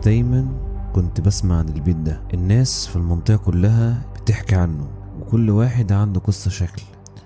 دايما كنت بسمع عن البيت ده. الناس في المنطقة كلها بتحكي عنه وكل واحد عنده قصة شكل،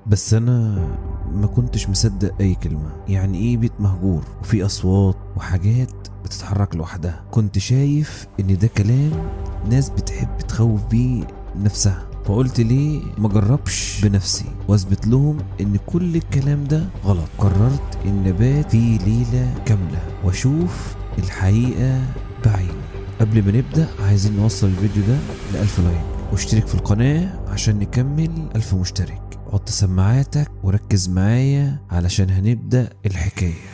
بس أنا ما كنتش مصدق أي كلمة. يعني إيه بيت مهجور وفي أصوات وحاجات بتتحرك لوحدها؟ كنت شايف إن ده كلام ناس بتحب تخوف بيه نفسها، فقلت ليه ما جربش بنفسي واثبت لهم ان كل الكلام ده غلط. قررت ان ابات في ليلة كاملة واشوف الحقيقة بعيني. قبل ما نبدأ عايزين نوصل الفيديو ده ل1000 لايك واشترك في القناة عشان نكمل 1000 مشترك. حط سماعاتك وركز معايا علشان هنبدأ الحكاية.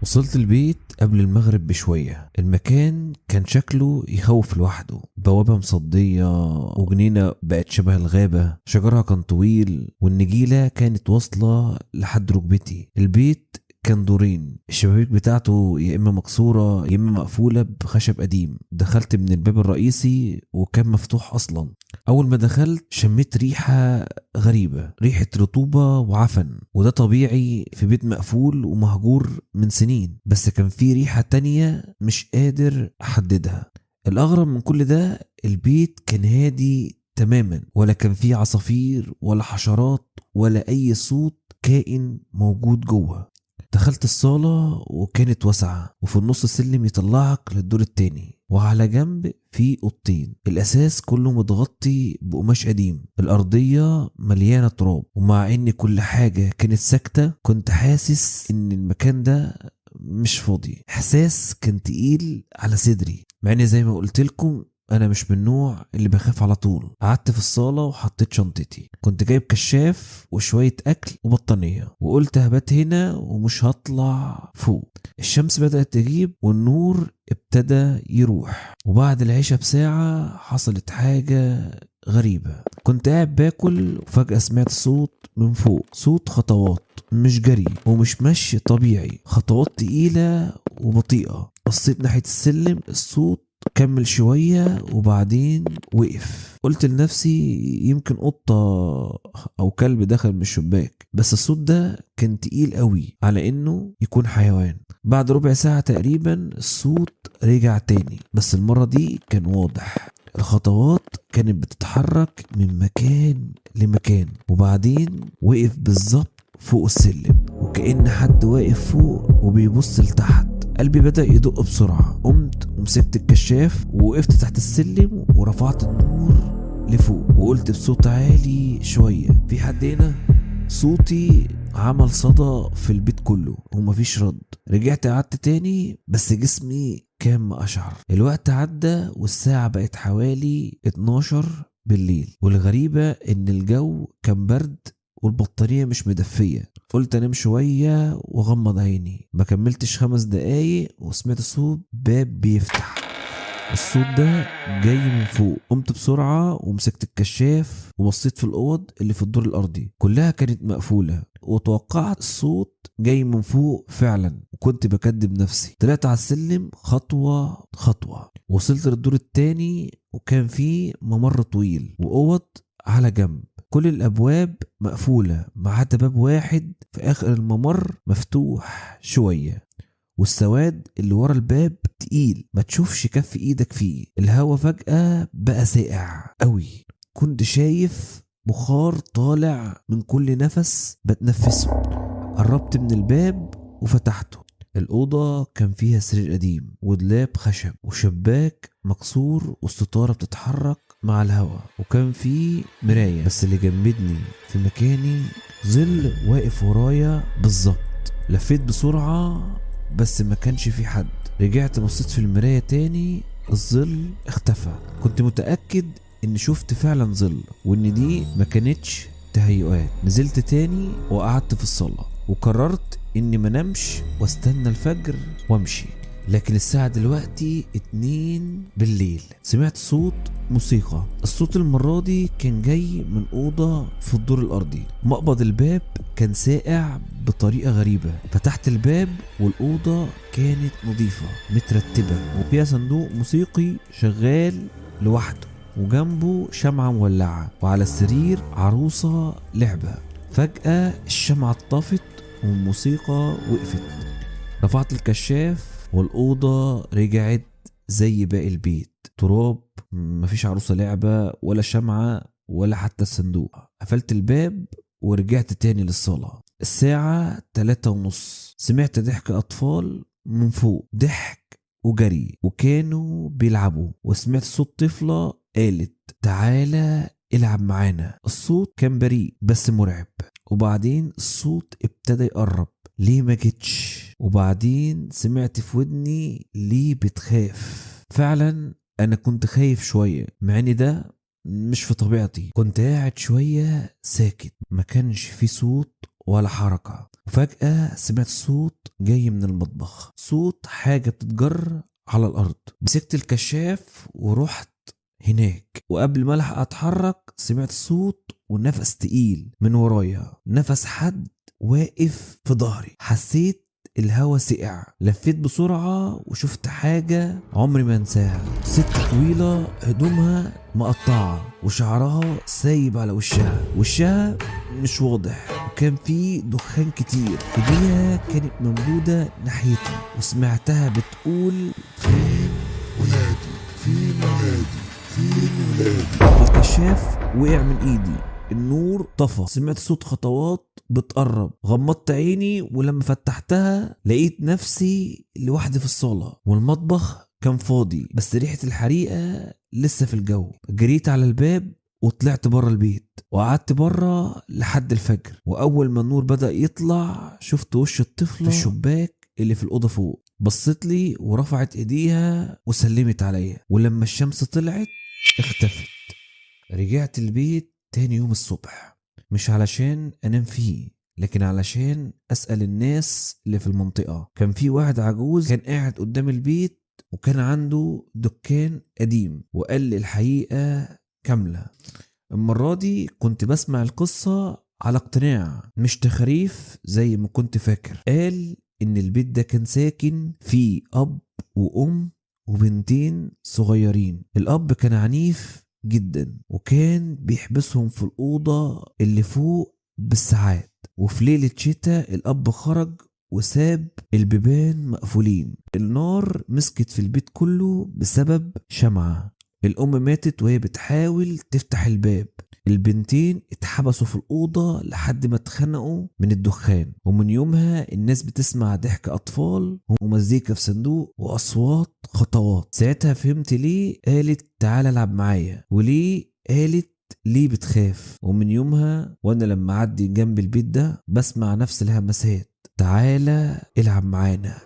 وصلت البيت قبل المغرب بشوية. المكان كان شكله يخوف لوحده، بوابة مصدية وجنينة بقت شبه الغابة، شجرها كان طويل والنجيلة كانت واصلة لحد ركبتي. البيت كان دورين، الشبابيك بتاعته يا اما مكسورة يا اما مقفولة بخشب قديم. دخلت من الباب الرئيسي وكان مفتوح اصلا. اول ما دخلت شميت ريحة غريبة، ريحة رطوبة وعفن، وده طبيعي في بيت مقفول ومهجور من سنين، بس كان في ريحة تانية مش قادر احددها. الاغرب من كل ده البيت كان هادي تماما، ولا كان فيه عصافير ولا حشرات ولا اي صوت كائن موجود جوه. دخلت الصالة وكانت واسعة، وفي النص سلم يطلعك للدور التاني، وعلى جنب في اوضتين. الاساس كله متغطي بقماش قديم، الارضية مليانة تراب، ومع ان كل حاجة كانت ساكتة كنت حاسس ان المكان ده مش فاضي. احساس كان تقيل على صدري، مع ان زي ما قلت لكم انا مش من النوع اللي بخاف على طول. قعدت في الصالة وحطيت شنطتي، كنت جايب كشاف وشوية اكل وبطانية، وقلت هبات هنا ومش هطلع فوق. الشمس بدأت تغيب والنور ابتدى يروح، وبعد العشاء بساعة حصلت حاجة غريبة. كنت قاعد باكل وفجأة سمعت صوت من فوق، صوت خطوات، مش جري ومش مشي طبيعي، خطوات تقيلة وبطيئة. بصيت ناحية السلم، الصوت كمل شوية وبعدين وقف. قلت لنفسي يمكن قطة أو كلب دخل من الشباك، بس الصوت ده كان تقيل قوي على إنه يكون حيوان. بعد ربع ساعة تقريبا الصوت رجع تاني، بس المرة دي كان واضح. الخطوات كانت بتتحرك من مكان لمكان، وبعدين وقف بالظبط فوق السلم، وكأن حد واقف فوق وبيبص لتحت. قلبي بدأ يدق بسرعة. قمت ومسكت الكشاف ووقفت تحت السلم ورفعت النور لفوق، وقلت بصوت عالي شوية: في حد هنا؟ صوتي عمل صدى في البيت كله ومفيش رد. رجعت قعدت تاني، بس جسمي كان مقشعر. الوقت عدى والساعة بقت حوالي 12 بالليل، والغريبة ان الجو كان برد والبطارية مش مدفية. قلت انام شوية وغمض عيني. ما كملتش 5 دقايق وسمعت صوت باب بيفتح. الصوت ده جاي من فوق. قمت بسرعة ومسكت الكشاف وبصيت في الأوض اللي في الدور الأرضي، كلها كانت مقفولة، وتوقعت الصوت جاي من فوق فعلا، وكنت بكدب نفسي. طلعت على السلم خطوة خطوة، وصلت للدور التاني، وكان فيه ممر طويل وأوض على جنب، كل الأبواب مقفولة ما عدا باب واحد في آخر الممر مفتوح شوية، والسواد اللي ورا الباب تقيل ما تشوفش كف ايدك فيه. الهوا فجأة بقى ساقع قوي، كنت شايف بخار طالع من كل نفس بتنفسه. قربت من الباب وفتحته. الأوضة كان فيها سرير قديم ودولاب خشب وشباك مكسور والستارة بتتحرك مع الهوا، وكان في مراية، بس اللي جمدني في مكاني ظل واقف ورايا بالظبط. لفيت بسرعة بس ما كانش في حد. رجعت بصيت في المراية تاني، الظل اختفى. كنت متأكد ان شفت فعلا ظل وان دي ما كانتش تهيؤات. نزلت تاني وقعدت في الصالة وقررت اني منامش واستنى الفجر وامشي. لكن الساعة دلوقتي 2 بالليل. سمعت صوت موسيقى. الصوت المرة دي كان جاي من أوضة في الدور الأرضي. مقبض الباب كان ساقع بطريقة غريبة. فتحت الباب والأوضة كانت نظيفة مترتبة، وفيها صندوق موسيقي شغال لوحده، وجنبه شمعة مولعة، وعلى السرير عروسة لعبة. فجأة الشمعة اتطفت والموسيقى وقفت. رفعت الكشاف والأوضة رجعت زي باقي البيت، تراب، مفيش عروسة لعبة ولا شمعة ولا حتى الصندوق. قفلت الباب ورجعت تاني للصالة. الساعة 3:30. سمعت ضحك أطفال من فوق، ضحك وجري، وكانوا بيلعبوا. وسمعت صوت طفلة قالت تعالى العب معانا. الصوت كان بريء بس مرعب. وبعدين الصوت ابتدى يقرب، ليه ما جتش؟ وبعدين سمعت في ودني ليه بتخاف؟ فعلا انا كنت خايف شوية، مع ان ده مش في طبيعتي. كنت قاعد شوية ساكت، ما كانش في صوت ولا حركة. وفجأة سمعت صوت جاي من المطبخ، صوت حاجة بتتجر على الأرض. مسكت الكشاف ورحت هناك، وقبل ما الحق اتحرك سمعت صوت ونفس تقيل من ورايا، نفس حد واقف في ظهري. حسيت الهوا سقع. لفيت بسرعة وشفت حاجة عمري ما انساها. ست طويلة هدومها مقطعة وشعرها سايب على وشها مش واضح، وكان في دخان كتير. ايديها كانت ممدودة ناحيتي، وسمعتها بتقول فين ولادي، فين ولادي، فين ولادي. الكشاف وقع من ايدي، النور طفى. سمعت صوت خطوات بتقرب. غمضت عيني ولما فتحتها لقيت نفسي لوحدي في الصالة، والمطبخ كان فاضي بس ريحة الحريقة لسه في الجو. جريت على الباب وطلعت بره البيت، وقعدت بره لحد الفجر. واول ما النور بدأ يطلع شفت وش الطفلة في الشباك اللي في الأوضة فوق. بصت لي ورفعت ايديها وسلمت عليا، ولما الشمس طلعت اختفت. رجعت البيت تاني يوم الصبح، مش علشان انام فيه لكن علشان اسأل الناس اللي في المنطقة. كان في واحد عجوز كان قاعد قدام البيت وكان عنده دكان قديم، وقال لي الحقيقة كاملة. المرة دي كنت بسمع القصة على اقتناع مش تخريف زي ما كنت فاكر. قال ان البيت ده كان ساكن فيه اب وام وبنتين صغيرين. الاب كان عنيف جدا وكان بيحبسهم في الأوضة اللي فوق بالساعات. وفي ليلة شتاء الأب خرج وساب البيبان مقفولين. النار مسكت في البيت كله بسبب شمعة. الأم ماتت وهي بتحاول تفتح الباب. البنتين اتحبسوا في الأوضة لحد ما اتخنقوا من الدخان. ومن يومها الناس بتسمع ضحك أطفال ومزيكا في صندوق وأصوات خطوات. ساعتها فهمت ليه قالت تعالى العب معايا، وليه قالت ليه بتخاف. ومن يومها وانا لما اعدي جنب البيت ده بسمع نفس الهمسات، تعالى العب معانا.